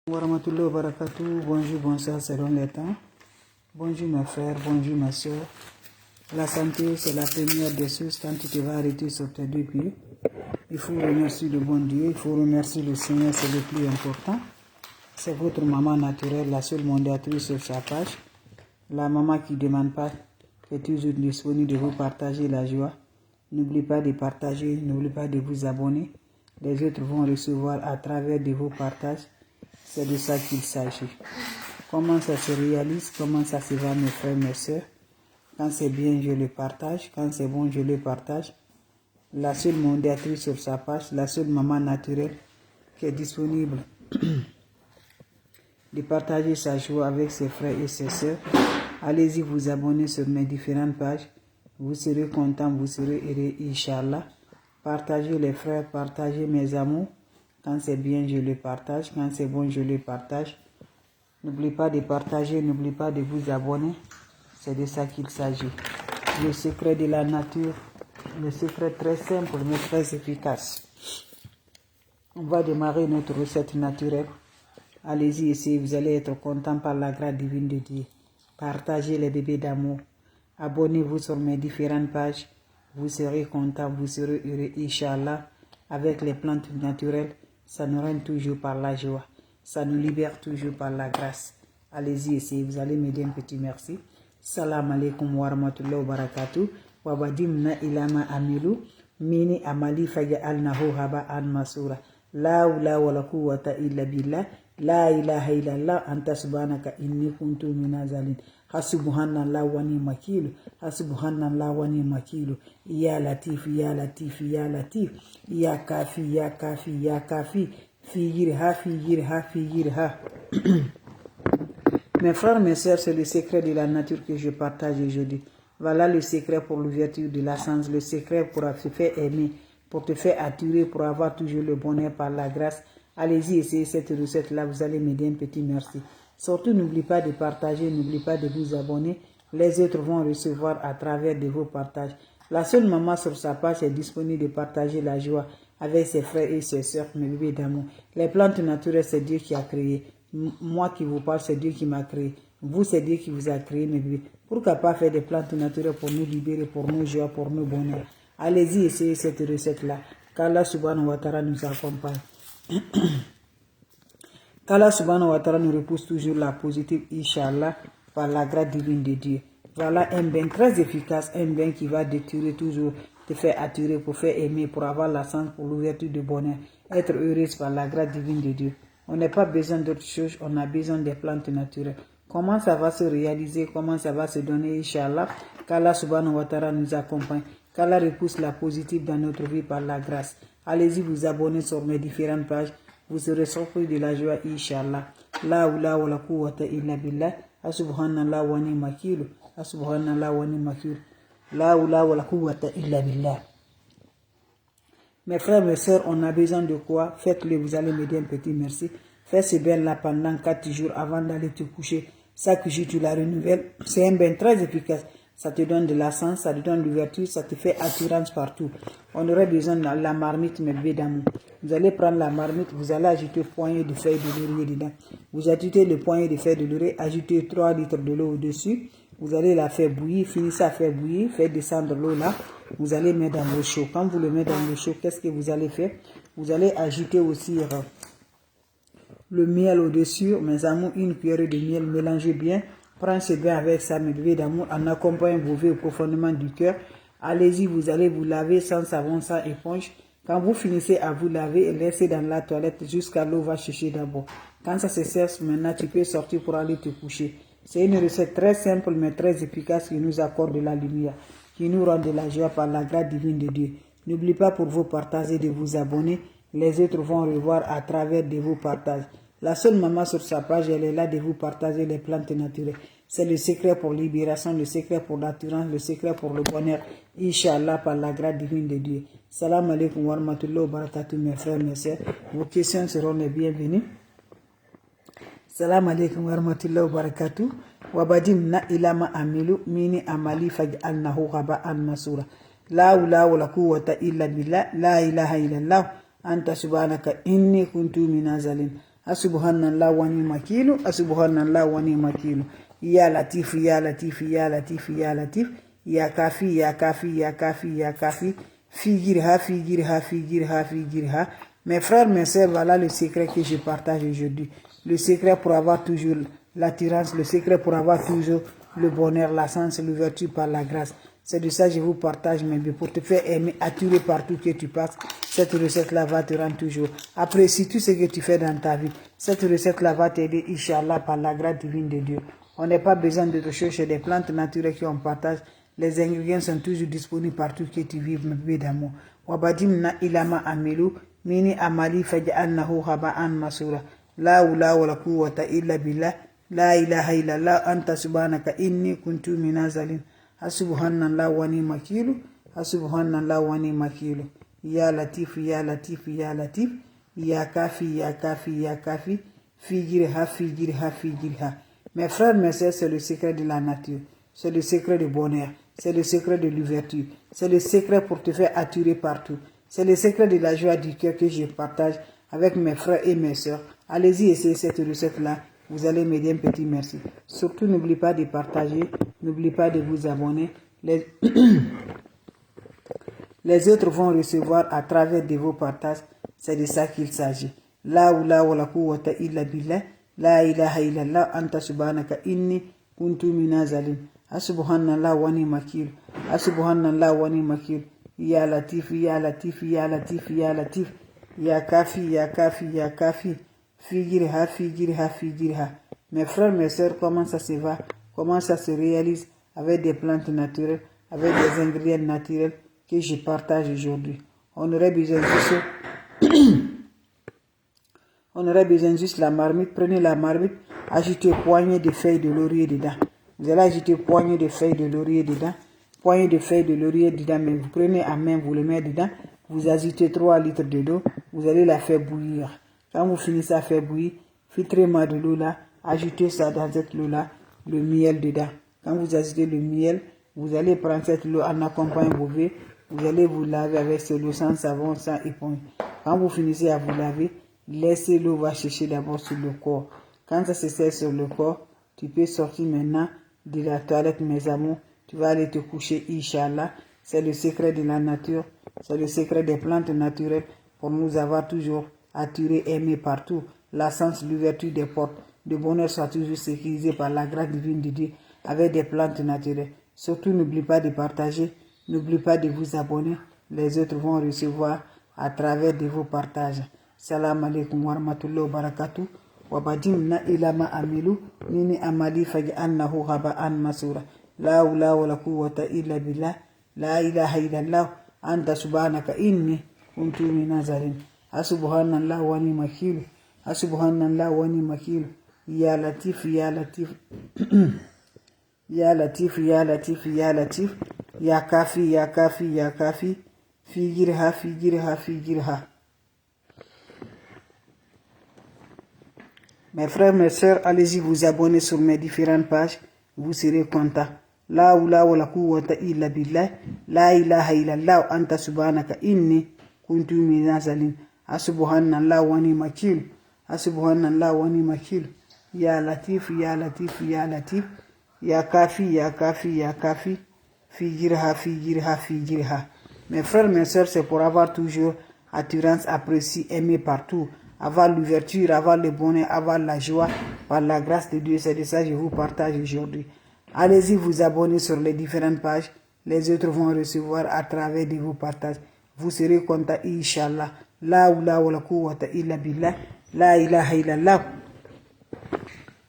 Warahmatullahi wabarakatuh. Bonjour, bonsoir selon les temps. Bonjour mes frères, bonjour ma soeur. La santé, c'est la première des choses quand tu te vas arrêter sur tes deux pieds. Il faut remercier le bon Dieu, il faut remercier le Seigneur, c'est le plus important. C'est votre maman naturelle, la seule modératrice sur sa page. La maman qui ne demande pas, qui est toujours disponible de vous partager la joie. N'oubliez pas de partager, n'oubliez pas de vous abonner. Les autres vont recevoir à travers de vos partages. C'est de ça qu'il s'agit. Comment ça se réalise, comment ça se va mes frères, mes soeurs. Quand c'est bien, je le partage. Quand c'est bon, je le partage. La seule modératrice sur sa page, la seule maman naturelle qui est disponible de partager sa joie avec ses frères et ses soeurs. Allez-y vous abonner sur mes différentes pages. Vous serez content, vous serez heureux, Inch'Allah. Partagez les frères, partagez mes amours. Quand c'est bien, je le partage. Quand c'est bon, je le partage. N'oubliez pas de partager, n'oubliez pas de vous abonner. C'est de ça qu'il s'agit. Le secret de la nature, le secret très simple mais très efficace. On va démarrer notre recette naturelle. Allez-y, essayez, vous allez être content par la grâce divine de Dieu. Partagez les bébés d'amour. Abonnez-vous sur mes différentes pages. Vous serez content, vous serez heureux, Inch'Allah. Avec les plantes naturelles, ça nous rend toujours par la joie. Ça nous libère toujours par la grâce. Allez-y, essayez, vous allez m'aider un petit merci. Salam alaikum wa rahmatullahi wa barakatuh. Wa badimna ilama amilu. Mini amali faja'alnahu haba'an masura. La hawla wa la quwwata illa billah. La ilaha illallah anta subhanaka inni kuntu minazalin. Hasubhanallah wa ni'mal wakil. Hasubhanallah wa ni'mal wakil. Ya latif, ya latif, ya latif. Ya kafi, ya kafi, ya kafi. Fi yirha, fi yirha, fi yirha. Mes frères, mes sœurs, c'est le secret de la nature que je partage aujourd'hui. Voilà le secret pour l'ouverture de la sens, le secret pour te faire aimer, pour te faire attirer, pour avoir toujours le bonheur par la grâce. Allez-y, essayez cette recette-là, vous allez m'aider un petit merci. Surtout, n'oubliez pas de partager, n'oubliez pas de vous abonner. Les autres vont recevoir à travers de vos partages. La seule maman sur sa page est disponible de partager la joie avec ses frères et ses sœurs, mes bébés d'amour. Les plantes naturelles, c'est Dieu qui a créé. Moi qui vous parle, c'est Dieu qui m'a créé. Vous, c'est Dieu qui vous a créé, mes bébés. Pourquoi pas faire des plantes naturelles pour nous libérer, pour nous joie, pour nous bonheur? Allez-y, essayez cette recette-là. Qu'Allah subhanahu wa ta'ala nous accompagne. Qu'Allah subhanahu wa ta'ala nous repousse toujours la positive, Inch'Allah, par la grâce divine de Dieu. Voilà un bain très efficace, un bain qui va détruire toujours, te faire attirer, pour faire aimer, pour avoir la sens, pour l'ouverture de bonheur, être heureuse par la grâce divine de Dieu. On n'a pas besoin d'autre chose, on a besoin des plantes naturelles. Comment ça va se réaliser, comment ça va se donner, Inch'Allah, qu'Allah subhanahu wa ta'ala nous accompagne, qu'Allah repousse la positive dans notre vie par la grâce. Allez-y vous abonner sur mes différentes pages, vous serez surpris de la joie, Inch'Allah. La hawla wa la quwwata illa billah, subhanallah wa ni'mal wakil, subhanallah wa ni'mal wakil. La hawla wa la quwwata illa billah. Mes frères, mes sœurs, on a besoin de quoi? Faites-le, vous allez m'aider un petit merci. Fais ce bain-là pendant 4 jours avant d'aller te coucher. Chaque jour, tu la renouvelles. C'est un bain très efficace. Ça te donne de la sens, ça te donne l'ouverture, ça te fait attirance partout. On aurait besoin de la marmite, mes bébés d'amour. Vous allez prendre la marmite, vous allez ajouter une poignée de feuilles de laurier dedans. Vous ajoutez le poignet de feuilles de laurier, ajoutez 3 litres de l'eau au-dessus. Vous allez la faire bouillir, finissez à faire bouillir, faites descendre l'eau là. Vous allez mettre dans l'eau chaude. Quand vous le mettez dans l'eau chaude, qu'est-ce que vous allez faire? Vous allez ajouter aussi le miel au-dessus. Mes amours, une cuillerée de miel, mélangez bien. Prenez ce bain avec ça, mes bébés d'amour, en accompagnant vos vœux profondément du cœur. Allez-y, vous allez vous laver sans savon, sans éponge. Quand vous finissez à vous laver, laissez dans la toilette jusqu'à l'eau va chercher d'abord. Quand ça se sèche, maintenant tu peux sortir pour aller te coucher. C'est une recette très simple mais très efficace qui nous accorde de la lumière, qui nous rend de la joie par la grâce divine de Dieu. N'oubliez pas pour vous partager de vous abonner. Les autres vont revoir à travers de vos partages. La seule maman sur sa page, elle est là de vous partager les plantes naturelles. C'est le secret pour libération, le secret pour l'attirance, le secret pour le bonheur. Inch'Allah, par la grâce divine de Dieu. Salam alaikum wa rahmatullahi wa barakatuh, mes frères, mes sœurs. Vos questions seront les bienvenues. Salam alaikum wa rahmatullahi wa barakatuh. Wabadimna ilama amilu mini amali faj'alnahu haba'an masura. La hawla wa la quwwata illa billah. La ilaha illallah anta subhanaka inni kuntu minazalin. Subhanallah wa ni'mal wakil, subhanallah wa ni'mal wakil. Ya Latif, ya Latif, ya Latif, ya Latif, ya Kafi, ya Kafi, ya Kafi, ya Kafi. Figirha, figirha, figirha, figirha. Mes frères, mes sœurs, voilà le secret que je partage aujourd'hui. Le secret pour avoir toujours l'attirance, le secret pour avoir toujours le bonheur, la sens, l'ouverture par la grâce. C'est de ça que je vous partage, mes biens, pour te faire aimer, attirer partout que tu passes. Cette recette-là va te rendre toujours. Apprécie tout ce que tu fais dans ta vie. Cette recette-là va t'aider, Inch'Allah, par la grâce divine de Dieu. On n'a pas besoin de chercher des plantes naturelles qu'on partage. Les ingrédients sont toujours disponibles partout que tu vis, mes bébés d'amour. Wabadimna ilama amilu, mini amali faj'alnahu haba'an masura. La hawla wa la quwwata illa billah. La ilaha illallah anta subhanaka inni kuntu minazalin. Subhanallah wa ni'mal wakil, subhanallah wa ni'mal wakil. Ya Latif, ya Latif, ya Latif, ya Kafi, ya Kafi, ya Kafi. Figirha, figirha, figirha. Mes frères, mes sœurs, c'est le secret de la nature. C'est le secret du bonheur. C'est le secret de l'ouverture. C'est le secret pour te faire attirer partout. C'est le secret de la joie du cœur que je partage avec mes frères et mes sœurs. Allez-y, essayez cette recette-là. Vous allez m'aider, un petit merci. Surtout, n'oubliez pas de partager. N'oubliez pas de vous abonner. Les autres vont recevoir à travers de vos partages. C'est de ça qu'il s'agit. La hawla wa la quwwata illa billah. La ilaha illallah anta subhanaka inni kuntu minazalin. Subhanallah wa ni'mal wakil. Subhanallah wa ni'mal wakil. Ya Latif, ya Latif, ya Latif, ya Latif. Ya Kafi, ya Kafi, ya Kafi. Figirha, figirha, figirha. Mes frères, mes sœurs, comment ça se va? Comment ça se réalise avec des plantes naturelles, avec des ingrédients naturels que je partage aujourd'hui. On aurait besoin juste la marmite. Prenez la marmite, ajoutez poignée de feuilles de laurier dedans. Vous allez ajouter poignée de feuilles de laurier dedans. Poignée de feuilles de laurier dedans, mais vous prenez à main, vous le mettez dedans. Vous ajoutez 3 litres d'eau. Vous allez la faire bouillir. Quand vous finissez à faire bouillir, filtrez-moi de l'eau là. Ajoutez ça dans cette eau là, le miel dedans. Quand vous ajoutez le miel, vous allez prendre cette eau en accompagnant vos verres. Vous allez vous laver avec cette eau sans savon, sans éponge. Quand vous finissez à vous laver, laissez l'eau va chercher d'abord sur le corps. Quand ça se sert sur le corps, tu peux sortir maintenant de la toilette, mes amours. Tu vas aller te coucher, Inch'Allah. C'est le secret de la nature. C'est le secret des plantes naturelles pour nous avoir toujours attirés, aimés partout. La sens, l'ouverture des portes. Le bonheur soit toujours sécurisé par la grâce divine de Dieu avec des plantes naturelles. Surtout, n'oublie pas de partager. N'oublie pas de vous abonner. Les autres vont recevoir à travers de vos partages. Salam alaikum wa rahmatullahi wa barakatuh. Wabadimna ilama amilu mini amali faj'alnahu haba'an masura. La hawla wa la quwwata illa billah. La ilaha illallah anta subhanaka inni kuntu minazalin. Subhanallah wa ni'mal wakil. Subhanallah wa ni'mal wakil. Ya Latif, ya Latif. Ya Latif, ya Latif, ya Latif. Ya Kafi, ya Kafi, ya Kafi. Figirha, figirha, figirha. Mes frères, mes sœurs, allez-y vous abonner sur mes différentes pages. Vous serez contents. La hawla wa la quwwata illa billah. La ilaha illallah anta subhanaka inni kuntu minazalin. Subhanallah wa ni'mal wakil. Subhanallah wa ni'mal wakil. Ya Latif, ya Latif, ya Latif. Ya Kafi, ya Kafi, ya Kafi. Figirha, figirha, figirha. Mes frères, mes sœurs, c'est pour avoir toujours attirance, apprécié, aimé partout. Avoir l'ouverture, avoir le bonheur, avoir la joie. Par la grâce de Dieu, c'est de ça que je vous partage aujourd'hui. Allez-y vous abonner sur les différentes pages. Les autres vont recevoir à travers de vos partages. Vous serez contents, Inch'Allah. La hawla wa la quwwata illa billah. La ilaha illallah.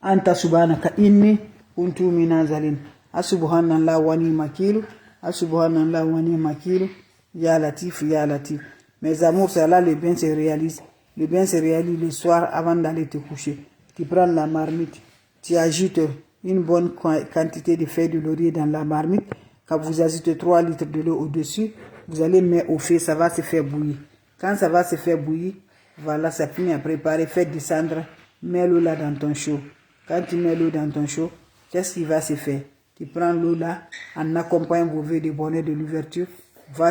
Anta subhanaka inni kuntu minazalin. Subhanallah wa ni'mal wakil. Subhanallah wa ni'mal wakil. Ya Latif, ya Latif. Mes amours, c'est là le bien se réalise. Le bien se réalise le soir avant d'aller te coucher. Tu prends la marmite, tu ajoutes une bonne quantité de feuilles de laurier dans la marmite. Quand vous ajoutez 3 litres de l'eau au-dessus, vous allez mettre au feu, ça va se faire bouillir. Quand ça va se faire bouillir, voilà, ça finit à préparer, faites descendre, mets l'eau là dans ton chaud. Quand tu mets l'eau dans ton chaud, qu'est-ce qui va se faire? Tu prends l'eau là, en accompagnant vos verres de bonheur de l'ouverture,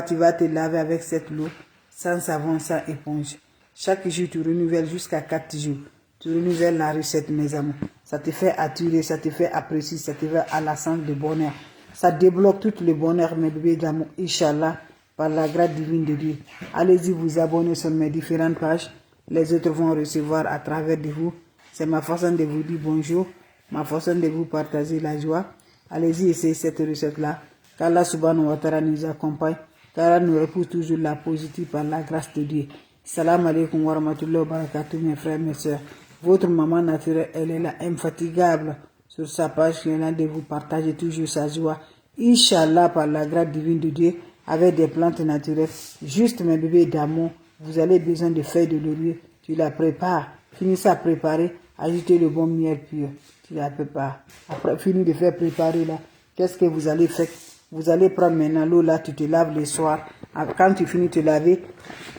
tu vas te laver avec cette eau, sans savon, sans éponge. Chaque jour, tu renouvelles jusqu'à 4 jours. tu renouvelles la recette, mes amours. Ça te fait attirer, ça te fait apprécier, ça te fait à la sens de bonheur. Ça débloque tout le bonheur, mes bébés d'amour, Inch'Allah, par la grâce divine de Dieu. Allez-y vous abonner sur mes différentes pages. Les autres vont recevoir à travers de vous. C'est ma façon de vous dire bonjour, ma façon de vous partager la joie. Allez-y essayer cette recette-là. Qu'Allah subhanahu wa ta'ala nous accompagne. Qu'Allah nous repousse toujours la positive par la grâce de Dieu. Salam alaikum wa rahmatullahi wa barakatuh, mes frères, mes soeurs. Votre maman naturelle, elle est là, infatigable sur sa page, qui est là de vous partager toujours sa joie. Inch'Allah, par la grâce divine de Dieu, avec des plantes naturelles. Juste, mes bébés d'amour, vous avez besoin de feuilles de laurier. Tu la prépares. Finis à préparer. Ajoutez le bon miel pur. Tu la prépares. Après, fini de faire préparer là. Qu'est-ce que vous allez faire? Vous allez prendre maintenant l'eau là, tu te laves le soir. Quand tu finis de te laver,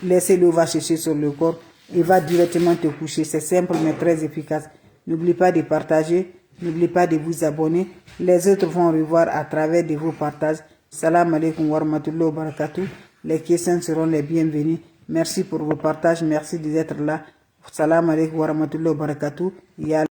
laissez l'eau va sécher sur le corps et va directement te coucher. C'est simple mais très efficace. N'oubliez pas de partager. N'oubliez pas de vous abonner. Les autres vont revoir à travers de vos partages. Salam alaikum wa rahmatullahi wa barakatuh. Les questions seront les bienvenues. Merci pour vos partages. Merci d'être là. Salam alaikum wa rahmatullahi wa barakatuh.